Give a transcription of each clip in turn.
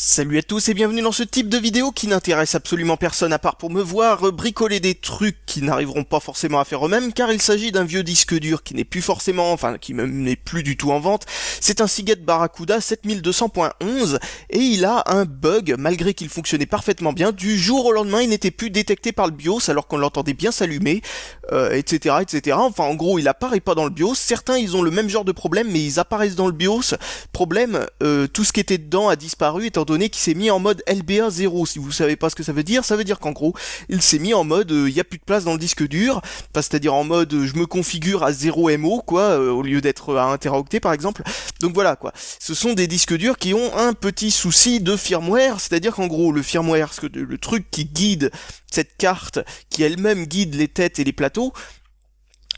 Salut à tous et bienvenue dans ce type de vidéo qui n'intéresse absolument personne à part pour me voir bricoler des trucs qui n'arriveront pas forcément à faire eux-mêmes, car il s'agit d'un vieux disque dur qui n'est plus forcément, enfin qui même n'est plus du tout en vente. C'est un Seagate Barracuda 7200.11 et il a un bug. Malgré qu'il fonctionnait parfaitement bien, du jour au lendemain il n'était plus détecté par le BIOS alors qu'on l'entendait bien s'allumer, etc. Enfin en gros il apparaît pas dans le BIOS. Certains ils ont le même genre de problème mais ils apparaissent dans le BIOS. Problème, tout ce qui était dedans a disparu étant donné qu'il s'est mis en mode LBA 0. Si vous savez pas ce que ça veut dire qu'en gros, il s'est mis en mode il y a plus de place dans le disque dur, enfin, c'est-à-dire en mode je me configure à 0 MO quoi, au lieu d'être à 1 teraoctet par exemple. Donc voilà quoi. Ce sont des disques durs qui ont un petit souci de firmware, c'est-à-dire qu'en gros le firmware, le truc qui guide cette carte, qui elle-même guide les têtes et les plateaux,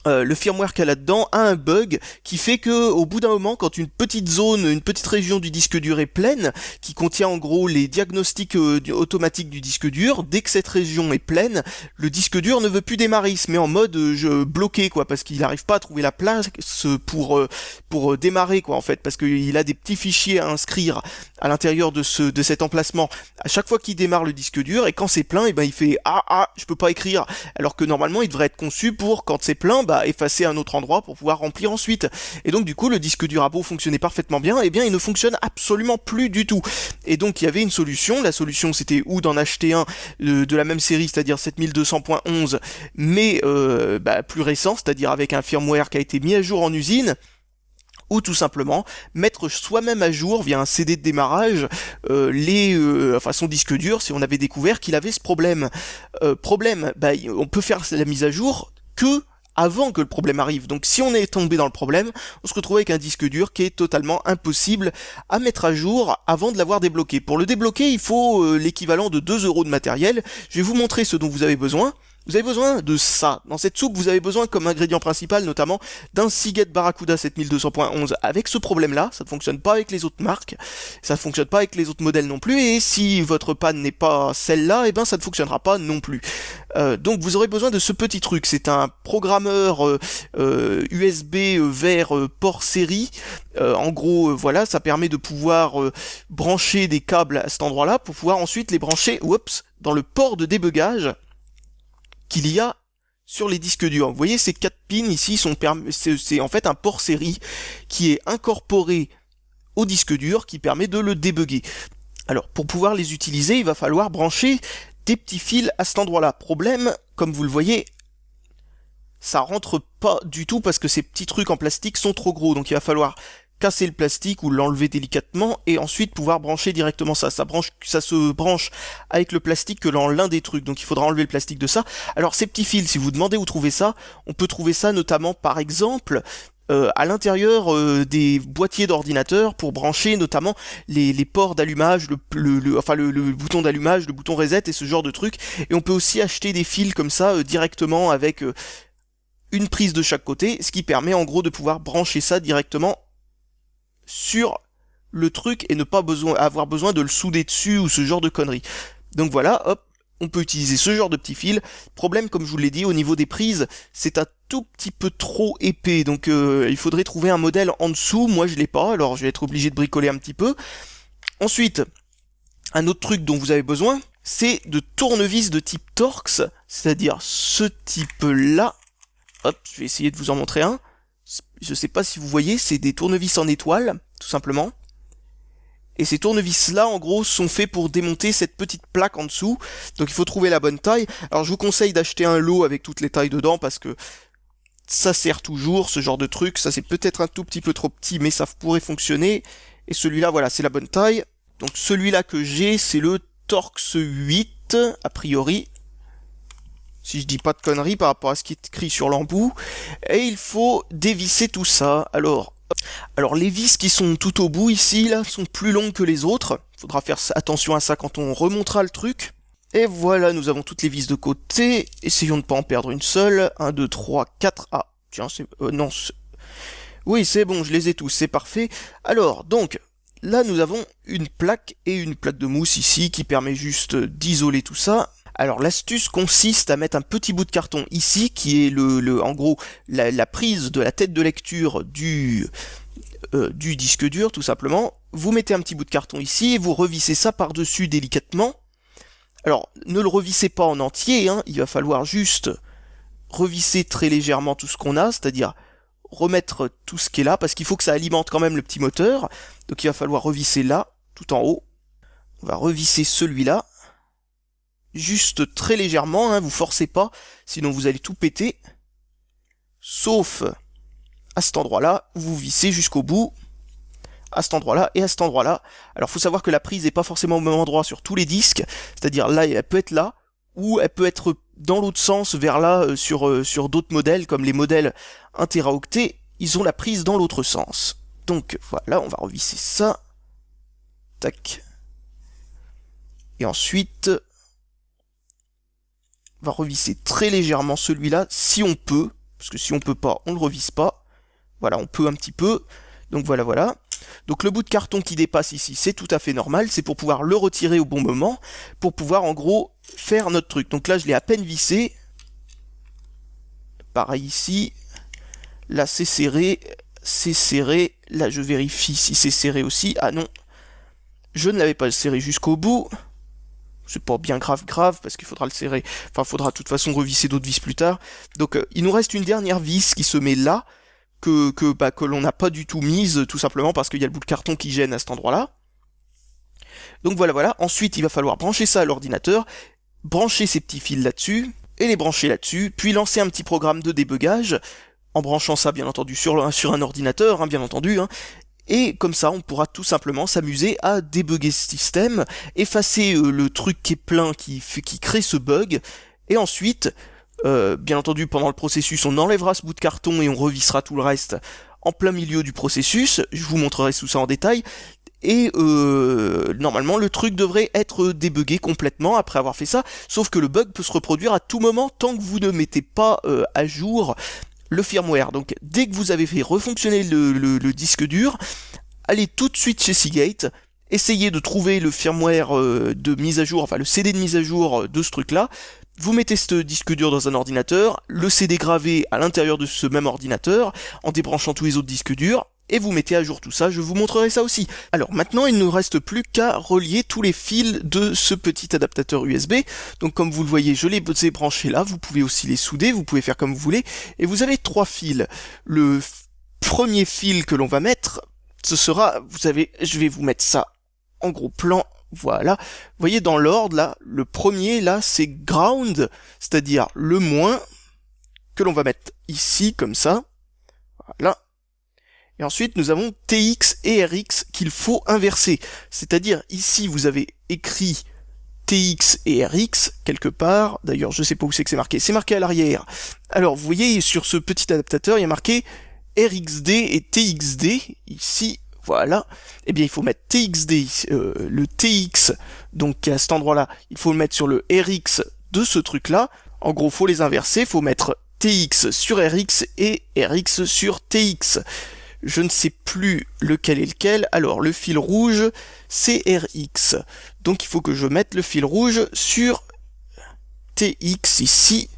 le firmware qu'il y a là-dedans a un bug qui fait que au bout d'un moment, quand une petite zone, une petite région du disque dur est pleine, qui contient en gros les diagnostics automatiques du disque dur, dès que cette région est pleine, le disque dur ne veut plus démarrer, il se met en mode bloqué quoi, parce qu'il n'arrive pas à trouver la place pour démarrer quoi en fait, parce qu'il a des petits fichiers à inscrire à l'intérieur de cet emplacement à chaque fois qu'il démarre le disque dur, et quand c'est plein, et ben il fait je peux pas écrire, alors que normalement il devrait être conçu pour quand c'est plein effacer un autre endroit pour pouvoir remplir ensuite. Et donc du coup le disque dur a beau fonctionner parfaitement bien, et bien il ne fonctionne absolument plus du tout. Et donc il y avait une solution, la solution c'était ou d'en acheter un de la même série, c'est-à-dire 7200.11, mais plus récent, c'est-à-dire avec un firmware qui a été mis à jour en usine, ou tout simplement mettre soi-même à jour via un CD de démarrage son disque dur si on avait découvert qu'il avait ce problème. On peut faire la mise à jour que avant que le problème arrive. Donc si on est tombé dans le problème, on se retrouve avec un disque dur qui est totalement impossible à mettre à jour avant de l'avoir débloqué. Pour le débloquer, il faut l'équivalent de 2 € de matériel. Je vais vous montrer ce dont vous avez besoin. Vous avez besoin de ça. Dans cette soupe, vous avez besoin comme ingrédient principal notamment d'un Seagate Barracuda 7200.11 avec ce problème-là. Ça ne fonctionne pas avec les autres marques, ça ne fonctionne pas avec les autres modèles non plus, et si votre panne n'est pas celle-là, et ben ça ne fonctionnera pas non plus. Donc vous aurez besoin de ce petit truc. C'est un programmeur USB vers port série. En gros, voilà, ça permet de pouvoir brancher des câbles à cet endroit-là pour pouvoir ensuite les brancher, dans le port de débugage qu'il y a sur les disques durs. Vous voyez, ces 4 pins ici c'est en fait un port série qui est incorporé au disque dur qui permet de le débugger. Alors, pour pouvoir les utiliser, il va falloir brancher des petits fils à cet endroit-là. Problème, comme vous le voyez, ça rentre pas du tout parce que ces petits trucs en plastique sont trop gros. Donc il va falloir casser le plastique ou l'enlever délicatement et ensuite pouvoir brancher directement ça. Ça se branche avec le plastique que dans l'un des trucs, donc il faudra enlever le plastique de ça. Alors ces petits fils, si vous demandez où trouver ça, on peut trouver ça notamment par exemple à l'intérieur des boîtiers d'ordinateur pour brancher notamment les ports d'allumage, le bouton d'allumage, le bouton reset et ce genre de trucs. Et on peut aussi acheter des fils comme ça directement avec une prise de chaque côté, ce qui permet en gros de pouvoir brancher ça directement sur le truc et ne pas avoir besoin de le souder dessus ou ce genre de conneries. Donc voilà, hop, on peut utiliser ce genre de petits fils. Problème, comme je vous l'ai dit, au niveau des prises, c'est un tout petit peu trop épais, donc il faudrait trouver un modèle en dessous. Moi je l'ai pas, alors je vais être obligé de bricoler un petit peu. Ensuite, un autre truc dont vous avez besoin, c'est de tournevis de type Torx, c'est-à-dire ce type-là. Hop, je vais essayer de vous en montrer un. Je sais pas si vous voyez, c'est des tournevis en étoile, tout simplement. Et ces tournevis-là, en gros, sont faits pour démonter cette petite plaque en dessous. Donc il faut trouver la bonne taille. Alors je vous conseille d'acheter un lot avec toutes les tailles dedans, parce que ça sert toujours, ce genre de truc. Ça c'est peut-être un tout petit peu trop petit, mais ça pourrait fonctionner. Et celui-là, voilà, c'est la bonne taille. Donc celui-là que j'ai, c'est le Torx 8, a priori. Si je dis pas de conneries par rapport à ce qui est écrit sur l'embout. Et il faut dévisser tout ça. Alors les vis qui sont tout au bout ici, là, sont plus longues que les autres. Faudra faire attention à ça quand on remontera le truc. Et voilà, nous avons toutes les vis de côté. Essayons de ne pas en perdre une seule. 1, 2, 3, 4. Ah, tiens, c'est... non. Oui, c'est bon, je les ai tous, c'est parfait. Alors, donc, là, nous avons une plaque et une plaque de mousse ici qui permet juste d'isoler tout ça. Alors l'astuce consiste à mettre un petit bout de carton ici qui est en gros la prise de la tête de lecture du disque dur, tout simplement. Vous mettez un petit bout de carton ici, et vous revissez ça par-dessus délicatement. Alors, ne le revissez pas en entier, hein, il va falloir juste revisser très légèrement tout ce qu'on a, c'est-à-dire remettre tout ce qui est là, parce qu'il faut que ça alimente quand même le petit moteur. Donc il va falloir revisser là, tout en haut. On va revisser celui-là, juste très légèrement, hein, vous forcez pas, sinon vous allez tout péter. Sauf à cet endroit-là, vous vissez jusqu'au bout, à cet endroit-là et à cet endroit-là. Alors faut savoir que la prise n'est pas forcément au même endroit sur tous les disques, c'est-à-dire là, elle peut être là, ou elle peut être dans l'autre sens, vers là, sur d'autres modèles, comme les modèles 1 Teraoctet, ils ont la prise dans l'autre sens. Donc voilà, on va revisser ça. Tac. Et ensuite, on va revisser très légèrement celui-là, si on peut, parce que si on peut pas, on le revisse pas. Voilà, on peut un petit peu. Donc voilà. Donc le bout de carton qui dépasse ici, c'est tout à fait normal, c'est pour pouvoir le retirer au bon moment, pour pouvoir en gros faire notre truc. Donc là, je l'ai à peine vissé. Pareil ici. Là, c'est serré. Là, je vérifie si c'est serré aussi. Ah non, je ne l'avais pas serré jusqu'au bout. C'est pas bien grave, parce qu'il faudra le serrer. Enfin, il faudra de toute façon revisser d'autres vis plus tard. Donc, il nous reste une dernière vis qui se met là, que l'on n'a pas du tout mise, tout simplement parce qu'il y a le bout de carton qui gêne à cet endroit-là. Donc voilà. Ensuite, il va falloir brancher ça à l'ordinateur, brancher ces petits fils là-dessus, et les brancher là-dessus, puis lancer un petit programme de débugage, en branchant ça, bien entendu, sur un ordinateur, hein, bien entendu, hein. Et comme ça, on pourra tout simplement s'amuser à débugger ce système, effacer le truc qui est plein, qui crée ce bug, et ensuite, bien entendu, pendant le processus, on enlèvera ce bout de carton et on revissera tout le reste en plein milieu du processus. Je vous montrerai tout ça en détail. Et normalement, le truc devrait être débugué complètement après avoir fait ça, sauf que le bug peut se reproduire à tout moment tant que vous ne mettez pas à jour le firmware. Donc dès que vous avez fait refonctionner le disque dur, allez tout de suite chez Seagate, essayez de trouver le firmware de mise à jour, enfin le CD de mise à jour de ce truc-là. Vous mettez ce disque dur dans un ordinateur, le CD gravé à l'intérieur de ce même ordinateur, en débranchant tous les autres disques durs, et vous mettez à jour tout ça, je vous montrerai ça aussi. Alors maintenant, il ne nous reste plus qu'à relier tous les fils de ce petit adaptateur USB. Donc comme vous le voyez, je les ai branchés là, vous pouvez aussi les souder, vous pouvez faire comme vous voulez, et vous avez 3 fils. Le premier fil que l'on va mettre, ce sera, je vais vous mettre ça en gros plan. Voilà, vous voyez dans l'ordre là, le premier là c'est ground, c'est-à-dire le moins, que l'on va mettre ici comme ça, voilà. Et ensuite nous avons TX et RX qu'il faut inverser, c'est-à-dire ici vous avez écrit TX et RX quelque part, d'ailleurs je sais pas où c'est marqué à l'arrière. Alors vous voyez sur ce petit adaptateur il y a marqué RXD et TXD, ici. Voilà, eh bien il faut mettre TXD, le TX, donc à cet endroit-là, il faut le mettre sur le RX de ce truc-là. En gros, faut les inverser, faut mettre TX sur RX et RX sur TX. Je ne sais plus lequel est lequel, alors le fil rouge, c'est RX. Donc il faut que je mette le fil rouge sur TX ici,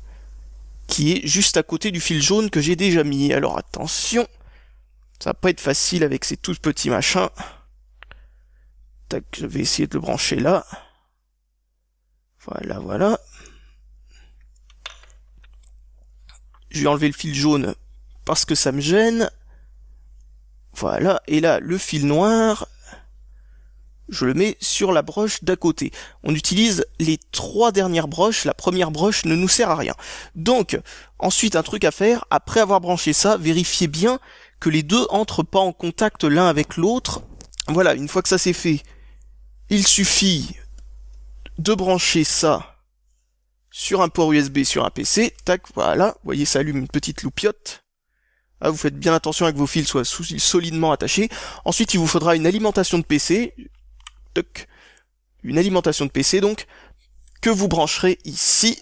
qui est juste à côté du fil jaune que j'ai déjà mis. Alors attention, ça va pas être facile avec ces tout petits machins. Tac, je vais essayer de le brancher là. Voilà. Je vais enlever le fil jaune parce que ça me gêne. Voilà, et là, le fil noir, je le mets sur la broche d'à côté. On utilise les 3 dernières broches, la première broche ne nous sert à rien. Donc, ensuite, un truc à faire, après avoir branché ça, vérifiez bien que les deux entrent pas en contact l'un avec l'autre. Voilà, une fois que ça c'est fait, il suffit de brancher ça sur un port USB sur un PC, tac, voilà, vous voyez ça allume une petite loupiote. Ah, vous faites bien attention à que vos fils soient solidement attachés. Ensuite, il vous faudra une alimentation de PC, tac, une alimentation de PC donc, que vous brancherez ici,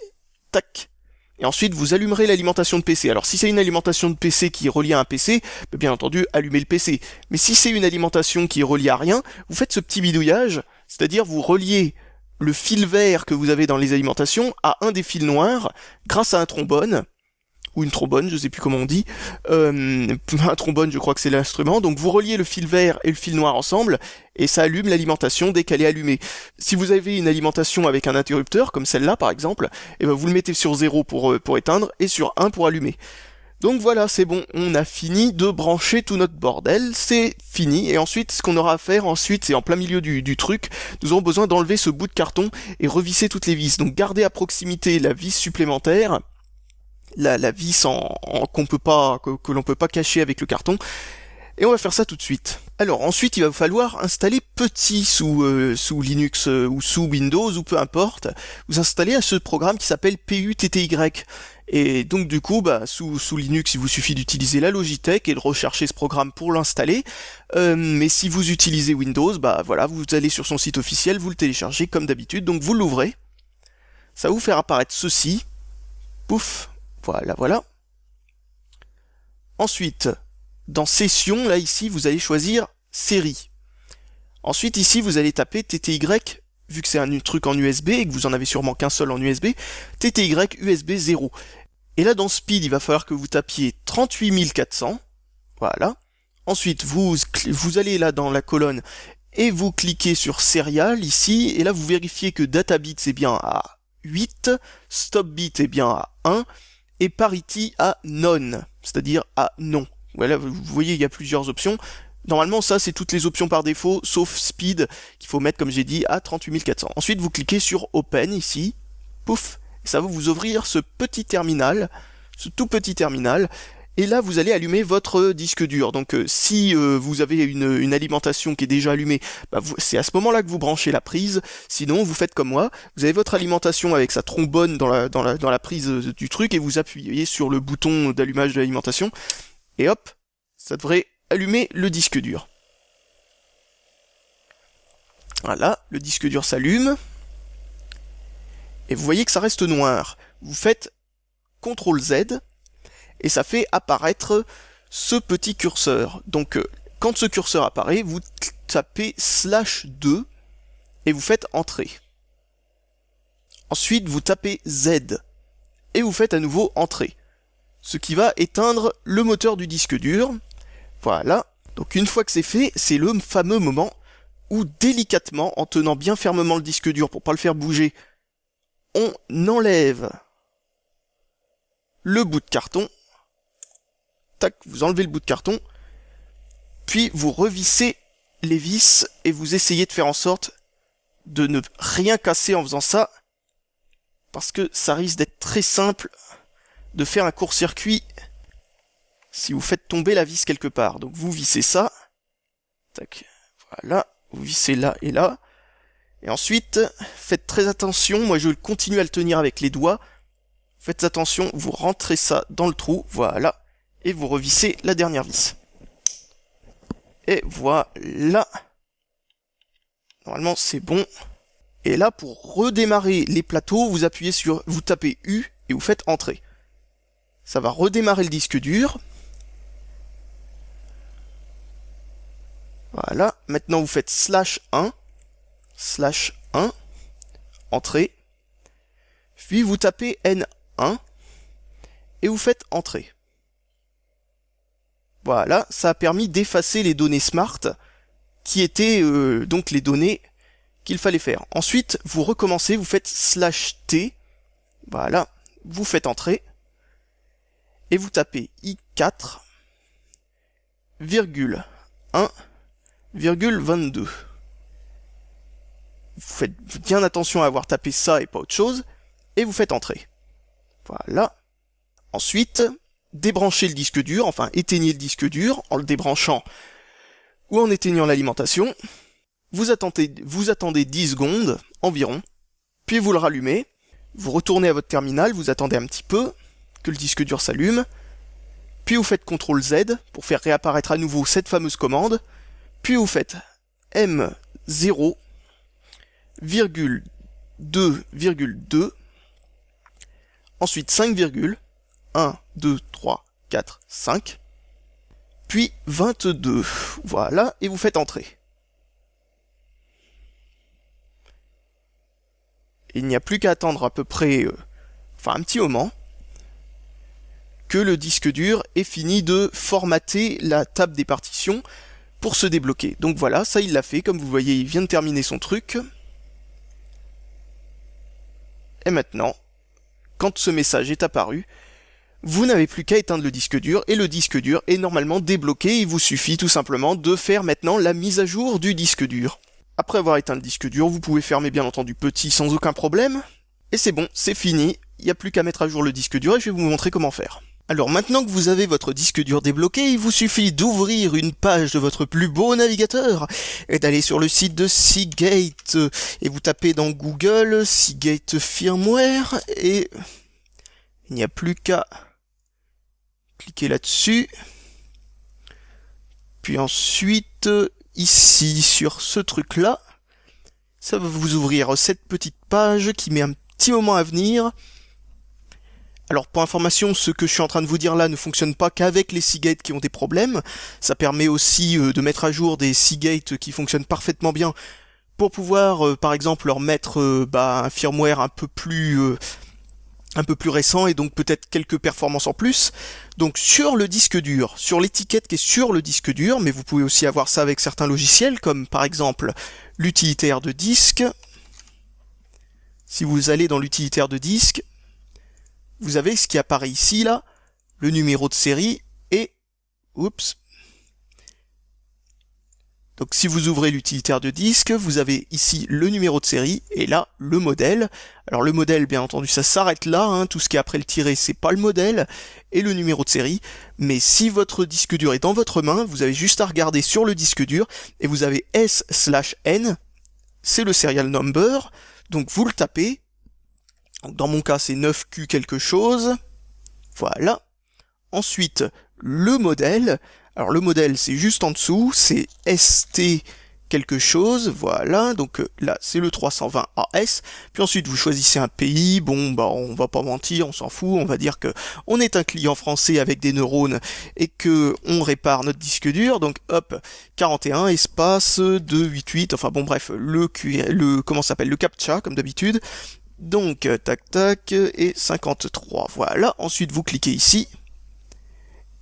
tac. Et ensuite, vous allumerez l'alimentation de PC. Alors, si c'est une alimentation de PC qui est reliée à un PC, bien entendu, allumez le PC. Mais si c'est une alimentation qui est reliée à rien, vous faites ce petit bidouillage, c'est-à-dire vous reliez le fil vert que vous avez dans les alimentations à un des fils noirs grâce à un trombone. ou une trombone, je sais plus comment on dit. Un trombone, je crois que c'est l'instrument. Donc vous reliez le fil vert et le fil noir ensemble, et ça allume l'alimentation dès qu'elle est allumée. Si vous avez une alimentation avec un interrupteur, comme celle-là par exemple, et ben vous le mettez sur 0 pour éteindre, et sur 1 pour allumer. Donc voilà, c'est bon, on a fini de brancher tout notre bordel, c'est fini, et ensuite, ce qu'on aura à faire ensuite, c'est en plein milieu du truc, nous aurons besoin d'enlever ce bout de carton et revisser toutes les vis. Donc gardez à proximité la vis supplémentaire, la vis que l'on peut pas cacher avec le carton, et on va faire ça tout de suite. Alors ensuite il va falloir installer Petit sous Linux ou sous Windows ou peu importe, vous installez ce programme qui s'appelle PUTTY. Et donc du coup, sous Linux, il vous suffit d'utiliser la Logitech et de rechercher ce programme pour l'installer. Mais si vous utilisez Windows, voilà, vous allez sur son site officiel, vous le téléchargez comme d'habitude, donc vous l'ouvrez. Ça va vous faire apparaître ceci. Pouf, voilà. Ensuite, dans Session, là ici, vous allez choisir Série. Ensuite ici, vous allez taper TTY, vu que c'est un truc en USB et que vous en avez sûrement qu'un seul en USB, TTY USB 0. Et là, dans Speed, il va falloir que vous tapiez 38400. Voilà. Ensuite, vous allez là dans la colonne et vous cliquez sur Serial ici. Et là, vous vérifiez que Databit est bien à 8, StopBit est bien à 1 et Parity à None, c'est-à-dire à non. Voilà, vous voyez, il y a plusieurs options. Normalement, ça, c'est toutes les options par défaut, sauf Speed, qu'il faut mettre, comme j'ai dit, à 38400. Ensuite, vous cliquez sur Open ici. Pouf. Ça va vous ouvrir ce petit terminal, ce tout petit terminal, et là vous allez allumer votre disque dur. Donc si vous avez une alimentation qui est déjà allumée, c'est à ce moment-là que vous branchez la prise. Sinon vous faites comme moi, vous avez votre alimentation avec sa trombone dans la prise du truc, et vous appuyez sur le bouton d'allumage de l'alimentation, et hop, ça devrait allumer le disque dur. Voilà, le disque dur s'allume. Et vous voyez que ça reste noir. Vous faites CTRL Z, et ça fait apparaître ce petit curseur. Donc, quand ce curseur apparaît, vous tapez /2, et vous faites Entrée. Ensuite, vous tapez Z, et vous faites à nouveau Entrée. Ce qui va éteindre le moteur du disque dur. Voilà. Donc, une fois que c'est fait, c'est le fameux moment où, délicatement, en tenant bien fermement le disque dur pour pas le faire bouger, on enlève le bout de carton. Tac, vous enlevez le bout de carton. Puis vous revissez les vis et vous essayez de faire en sorte de ne rien casser en faisant ça. Parce que ça risque d'être très simple de faire un court-circuit si vous faites tomber la vis quelque part. Donc vous vissez ça. Tac, voilà. Vous vissez là et là. Et ensuite, faites très attention, moi je continue à le tenir avec les doigts. Faites attention, vous rentrez ça dans le trou, voilà. Et vous revissez la dernière vis. Et voilà. Normalement c'est bon. Et là, pour redémarrer les plateaux, vous tapez U et vous faites Entrée. Ça va redémarrer le disque dur. Voilà. Maintenant vous faites /1. /1, Entrée, puis vous tapez N1, et vous faites Entrée. Voilà, ça a permis d'effacer les données smart, qui étaient donc les données qu'il fallait faire. Ensuite, vous recommencez, vous faites /T, voilà, vous faites Entrée, et vous tapez I4, 1,22. Vous faites bien attention à avoir tapé ça et pas autre chose, et vous faites Entrée. Voilà. Ensuite, débranchez le disque dur, enfin éteignez le disque dur en le débranchant ou en éteignant l'alimentation. Vous attendez 10 secondes environ, puis vous le rallumez, vous retournez à votre terminal, vous attendez un petit peu que le disque dur s'allume, puis vous faites CTRL Z pour faire réapparaître à nouveau cette fameuse commande, puis vous faites M0, 2,2, ensuite 5, 1, 2, 3, 4, 5, puis 22, voilà, et vous faites Entrée. Il n'y a plus qu'à attendre à peu près, un petit moment, que le disque dur ait fini de formater la table des partitions pour se débloquer. Donc voilà, ça il l'a fait, comme vous voyez, il vient de terminer son truc. Et maintenant, quand ce message est apparu, vous n'avez plus qu'à éteindre le disque dur, et le disque dur est normalement débloqué. Il vous suffit tout simplement de faire maintenant la mise à jour du disque dur. Après avoir éteint le disque dur, vous pouvez fermer bien entendu petit sans aucun problème. Et c'est bon, c'est fini, il n'y a plus qu'à mettre à jour le disque dur et je vais vous montrer comment faire. Alors maintenant que vous avez votre disque dur débloqué, il vous suffit d'ouvrir une page de votre plus beau navigateur et d'aller sur le site de Seagate et vous tapez dans Google Seagate Firmware et il n'y a plus qu'à cliquer là-dessus. Puis ensuite, ici sur ce truc-là, ça va vous ouvrir cette petite page qui met un petit moment à venir. Alors pour information, ce que je suis en train de vous dire là ne fonctionne pas qu'avec les Seagate qui ont des problèmes. Ça permet aussi de mettre à jour des Seagate qui fonctionnent parfaitement bien pour pouvoir par exemple leur mettre un firmware un peu plus récent et donc peut-être quelques performances en plus. Donc sur le disque dur, sur l'étiquette qui est sur le disque dur, mais vous pouvez aussi avoir ça avec certains logiciels comme par exemple l'utilitaire de disque. Si vous allez dans l'utilitaire de disque, vous avez ce qui apparaît ici, là, le numéro de série et... Oups. Donc si vous ouvrez l'utilitaire de disque, vous avez ici le numéro de série et là, le modèle. Alors le modèle, bien entendu, ça s'arrête là, hein, tout ce qui est après le tiret, c'est pas le modèle, et le numéro de série. Mais si votre disque dur est dans votre main, vous avez juste à regarder sur le disque dur, et vous avez S/N, c'est le serial number, donc vous le tapez. Donc dans mon cas, c'est 9Q quelque chose. Voilà. Ensuite, le modèle. Alors le modèle, c'est juste en dessous. C'est ST quelque chose. Voilà. Donc là, c'est le 320 AS. Puis ensuite, vous choisissez un pays. Bon, on va pas mentir, on s'en fout. On va dire que on est un client français avec des neurones et que on répare notre disque dur. Donc hop, 41 espace 288. Enfin bon, bref, comment ça s'appelle, le captcha comme d'habitude. Donc, tac, et 53, voilà. Ensuite, vous cliquez ici.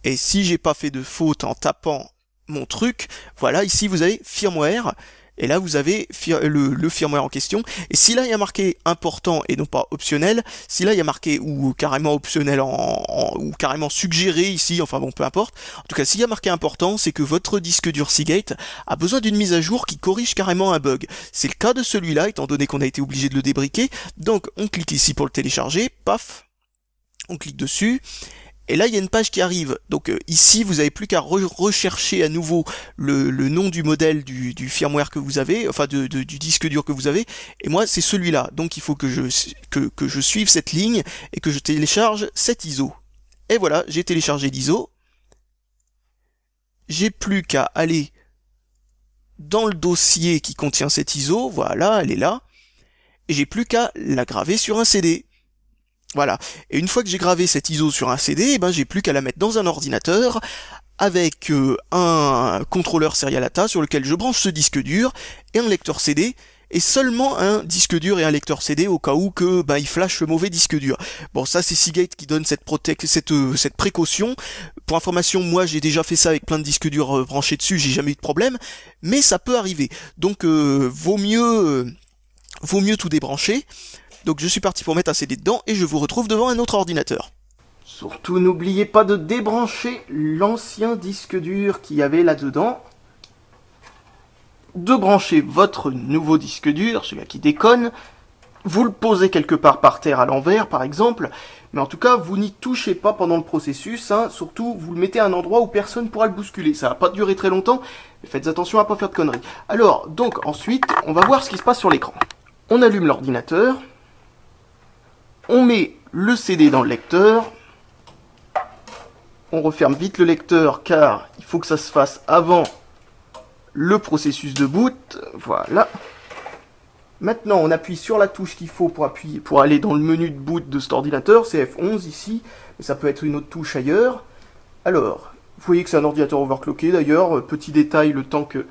Et si j'ai pas fait de faute en tapant mon truc, voilà, ici, vous avez firmware. Et là, vous avez le firmware en question. Et si là, il y a marqué important et non pas optionnel, si là, il y a marqué ou carrément optionnel ou carrément suggéré ici, enfin bon, peu importe. En tout cas, s'il y a marqué important, c'est que votre disque dur Seagate a besoin d'une mise à jour qui corrige carrément un bug. C'est le cas de celui-là, étant donné qu'on a été obligé de le débriquer. Donc, on clique ici pour le télécharger, paf, on clique dessus. Et là, il y a une page qui arrive. Donc ici, vous n'avez plus qu'à rechercher à nouveau le nom du modèle du firmware que vous avez, enfin du disque dur que vous avez. Et moi, c'est celui-là. Donc il faut que je suive cette ligne et que je télécharge cet ISO. Et voilà, j'ai téléchargé l'ISO. J'ai plus qu'à aller dans le dossier qui contient cet ISO. Voilà, elle est là. Et j'ai plus qu'à la graver sur un CD. Voilà. Et une fois que j'ai gravé cette ISO sur un CD, j'ai plus qu'à la mettre dans un ordinateur avec un contrôleur Serial ATA sur lequel je branche ce disque dur et un lecteur CD et seulement un disque dur et un lecteur CD au cas où que il flash le mauvais disque dur. Bon, ça c'est Seagate qui donne cette précaution. Pour information, moi j'ai déjà fait ça avec plein de disques durs branchés dessus, j'ai jamais eu de problème, mais ça peut arriver. Donc vaut mieux tout débrancher. Donc je suis parti pour mettre un CD dedans et je vous retrouve devant un autre ordinateur. Surtout n'oubliez pas de débrancher l'ancien disque dur qu'il y avait là-dedans. De brancher votre nouveau disque dur, celui-là qui déconne. Vous le posez quelque part par terre à l'envers par exemple. Mais en tout cas, vous n'y touchez pas pendant le processus. Surtout, vous le mettez à un endroit où personne ne pourra le bousculer. Ça va pas durer très longtemps, mais faites attention à pas faire de conneries. Alors, donc ensuite, on va voir ce qui se passe sur l'écran. On allume l'ordinateur. On met le CD dans le lecteur, on referme vite le lecteur car il faut que ça se fasse avant le processus de boot, voilà. Maintenant on appuie sur la touche qu'il faut pour aller dans le menu de boot de cet ordinateur, c'est F11 ici, mais ça peut être une autre touche ailleurs. Alors, vous voyez que c'est un ordinateur overclocké d'ailleurs, petit détail, le temps que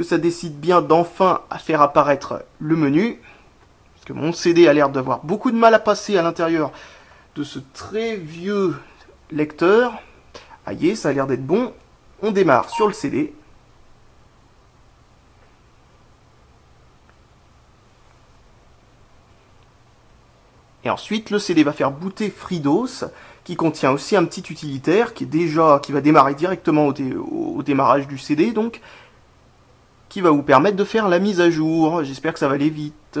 ça décide bien d'enfin à faire apparaître le menu. Que mon CD a l'air d'avoir beaucoup de mal à passer à l'intérieur de ce très vieux lecteur. Aïe, ça a l'air d'être bon. On démarre sur le CD. Et ensuite, le CD va faire booter FreeDOS, qui contient aussi un petit utilitaire qui va démarrer directement au démarrage du CD, donc, qui va vous permettre de faire la mise à jour. J'espère que ça va aller vite.